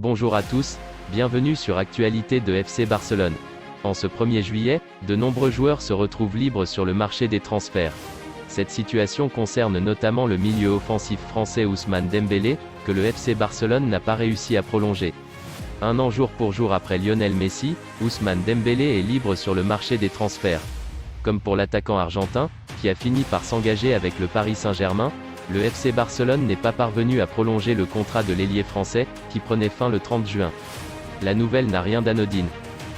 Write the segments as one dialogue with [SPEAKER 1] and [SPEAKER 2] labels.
[SPEAKER 1] Bonjour à tous, bienvenue sur Actualité de FC Barcelone. En ce 1er juillet, de nombreux joueurs se retrouvent libres sur le marché des transferts. Cette situation concerne notamment le milieu offensif français Ousmane Dembélé, que le FC Barcelone n'a pas réussi à prolonger. Un an jour pour jour après Lionel Messi, Ousmane Dembélé est libre sur le marché des transferts. Comme pour l'attaquant argentin, qui a fini par s'engager avec le Paris Saint-Germain, le FC Barcelone n'est pas parvenu à prolonger le contrat de l'ailier français, qui prenait fin le 30 juin. La nouvelle n'a rien d'anodine.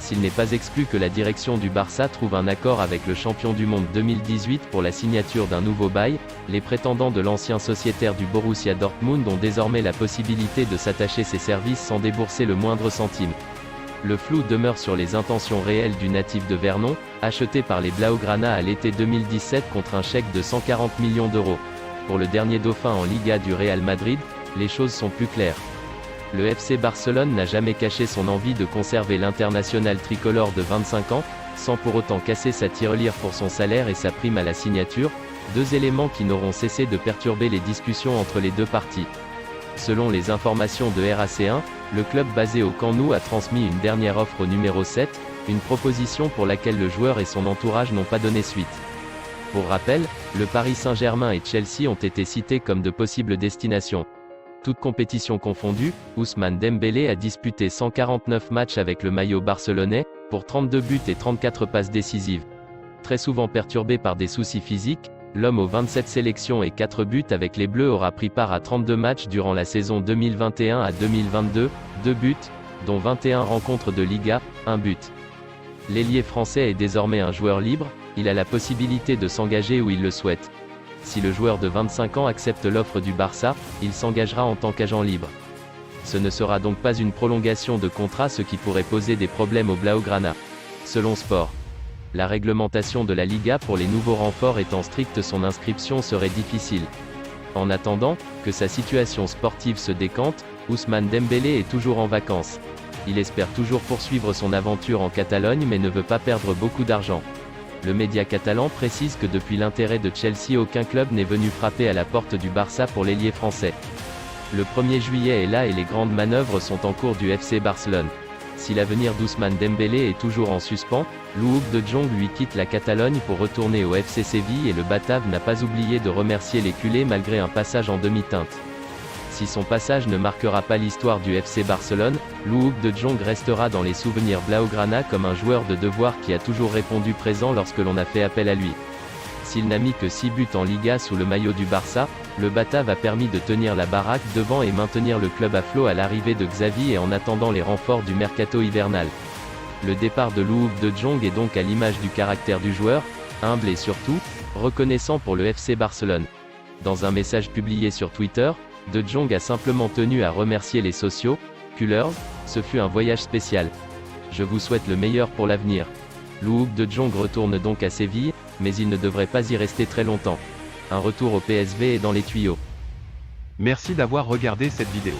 [SPEAKER 1] S'il n'est pas exclu que la direction du Barça trouve un accord avec le champion du monde 2018 pour la signature d'un nouveau bail, les prétendants de l'ancien sociétaire du Borussia Dortmund ont désormais la possibilité de s'attacher ses services sans débourser le moindre centime. Le flou demeure sur les intentions réelles du natif de Vernon, acheté par les Blaugrana à l'été 2017 contre un chèque de 140 millions d'euros. Pour le dernier dauphin en Liga du Real Madrid, les choses sont plus claires. Le FC Barcelone n'a jamais caché son envie de conserver l'international tricolore de 25 ans, sans pour autant casser sa tirelire pour son salaire et sa prime à la signature, deux éléments qui n'auront cessé de perturber les discussions entre les deux parties. Selon les informations de RAC1, le club basé au Camp Nou a transmis une dernière offre au numéro 7, une proposition pour laquelle le joueur et son entourage n'ont pas donné suite. Pour rappel, le Paris Saint-Germain et Chelsea ont été cités comme de possibles destinations. Toutes compétitions confondues, Ousmane Dembélé a disputé 149 matchs avec le maillot barcelonais, pour 32 buts et 34 passes décisives. Très souvent perturbé par des soucis physiques, l'homme aux 27 sélections et 4 buts avec les Bleus aura pris part à 32 matchs durant la saison 2021 à 2022, 2 buts, dont 21 rencontres de Liga, 1 but. L'ailier français est désormais un joueur libre, il a la possibilité de s'engager où il le souhaite. Si le joueur de 25 ans accepte l'offre du Barça, il s'engagera en tant qu'agent libre. Ce ne sera donc pas une prolongation de contrat, ce qui pourrait poser des problèmes aux Blaugrana. Selon Sport, la réglementation de la Liga pour les nouveaux renforts étant stricte, son inscription serait difficile. En attendant que sa situation sportive se décante, Ousmane Dembélé est toujours en vacances. Il espère toujours poursuivre son aventure en Catalogne mais ne veut pas perdre beaucoup d'argent. Le média catalan précise que depuis l'intérêt de Chelsea, aucun club n'est venu frapper à la porte du Barça pour l'ailier français. Le 1er juillet est là et les grandes manœuvres sont en cours du FC Barcelone. Si l'avenir d'Ousmane Dembélé est toujours en suspens, Luuk de Jong lui quitte la Catalogne pour retourner au FC Séville et le Batave n'a pas oublié de remercier les culés malgré un passage en demi-teinte. Si son passage ne marquera pas l'histoire du FC Barcelone, Luuk de Jong restera dans les souvenirs Blaugrana comme un joueur de devoir qui a toujours répondu présent lorsque l'on a fait appel à lui. S'il n'a mis que 6 buts en Liga sous le maillot du Barça, le Batave a permis de tenir la baraque devant et maintenir le club à flot à l'arrivée de Xavi et en attendant les renforts du mercato hivernal. Le départ de Luuk de Jong est donc à l'image du caractère du joueur, humble et surtout, reconnaissant pour le FC Barcelone. Dans un message publié sur Twitter, De Jong a simplement tenu à remercier les sociaux, Cullers, ce fut un voyage spécial. Je vous souhaite le meilleur pour l'avenir. Luuk de Jong retourne donc à Séville, mais il ne devrait pas y rester très longtemps. Un retour au PSV est dans les tuyaux.
[SPEAKER 2] Merci d'avoir regardé cette vidéo.